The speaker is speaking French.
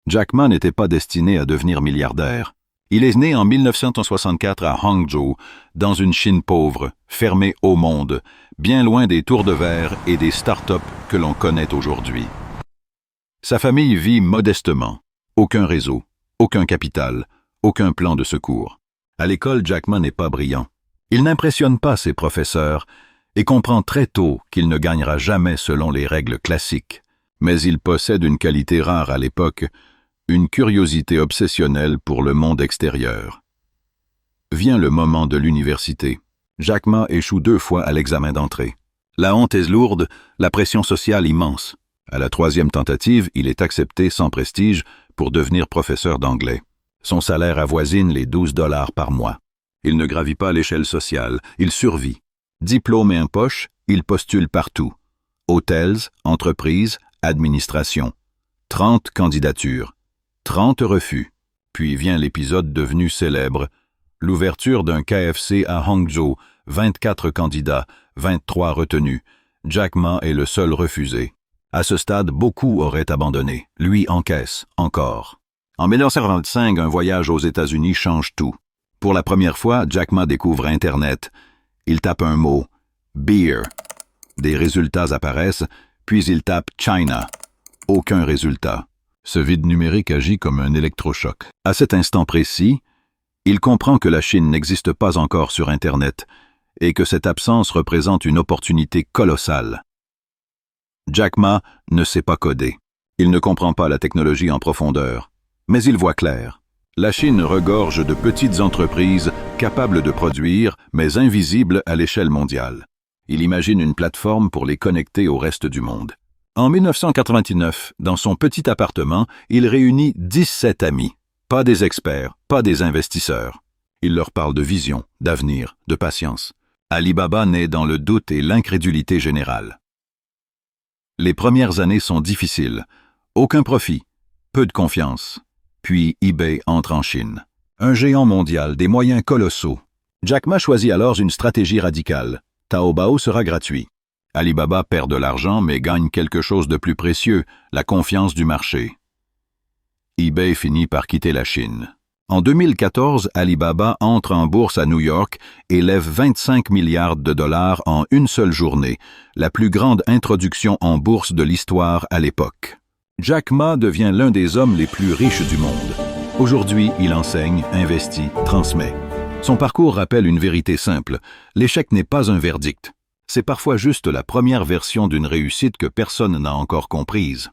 Jack Ma n'était pas destiné à devenir milliardaire. Il est né en 1964 à Hangzhou, dans une Chine pauvre, fermée au monde, bien loin des tours de verre et des start-up que l'on connaît aujourd'hui. Sa famille vit modestement. Aucun réseau, aucun capital, aucun plan de secours. À l'école, Jack Ma n'est pas brillant. Il n'impressionne pas ses professeurs et comprend très tôt qu'il ne gagnera jamais selon les règles classiques. Mais il possède une qualité rare à l'époque, une curiosité obsessionnelle pour le monde extérieur. Vient le moment de l'université. Jack Ma échoue 2 fois à l'examen d'entrée. La honte est lourde, la pression sociale immense. À la 3e tentative, il est accepté sans prestige pour devenir professeur d'anglais. Son salaire avoisine les $12 par mois. Il ne gravit pas l'échelle sociale, il survit. Diplômé en poche, il postule partout. Hôtels, entreprises, administration. 30 candidatures. 30 refus. Puis vient l'épisode devenu célèbre. L'ouverture d'un KFC à Hangzhou, 24 candidats, 23 retenus. Jack Ma est le seul refusé. À ce stade, beaucoup auraient abandonné. Lui encaisse, encore. En 1925, un voyage aux États-Unis change tout. Pour la première fois, Jack Ma découvre Internet. Il tape un mot, beer. Des résultats apparaissent, puis il tape China. Aucun résultat. Ce vide numérique agit comme un électrochoc. À cet instant précis, il comprend que la Chine n'existe pas encore sur Internet et que cette absence représente une opportunité colossale. Jack Ma ne sait pas coder. Il ne comprend pas la technologie en profondeur. Mais il voit clair. La Chine regorge de petites entreprises capables de produire, mais invisibles à l'échelle mondiale. Il imagine une plateforme pour les connecter au reste du monde. En 1999, dans son petit appartement, il réunit 17 amis. Pas des experts, pas des investisseurs. Il leur parle de vision, d'avenir, de patience. Alibaba naît dans le doute et l'incrédulité générale. Les premières années sont difficiles. Aucun profit, peu de confiance. Puis eBay entre en Chine. Un géant mondial, des moyens colossaux. Jack Ma choisit alors une stratégie radicale. Taobao sera gratuit. Alibaba perd de l'argent mais gagne quelque chose de plus précieux, la confiance du marché. eBay finit par quitter la Chine. En 2014, Alibaba entre en bourse à New York et lève 25 milliards de dollars en une seule journée, la plus grande introduction en bourse de l'histoire à l'époque. Jack Ma devient l'un des hommes les plus riches du monde. Aujourd'hui, il enseigne, investit, transmet. Son parcours rappelle une vérité simple. L'échec n'est pas un verdict. C'est parfois juste la première version d'une réussite que personne n'a encore comprise.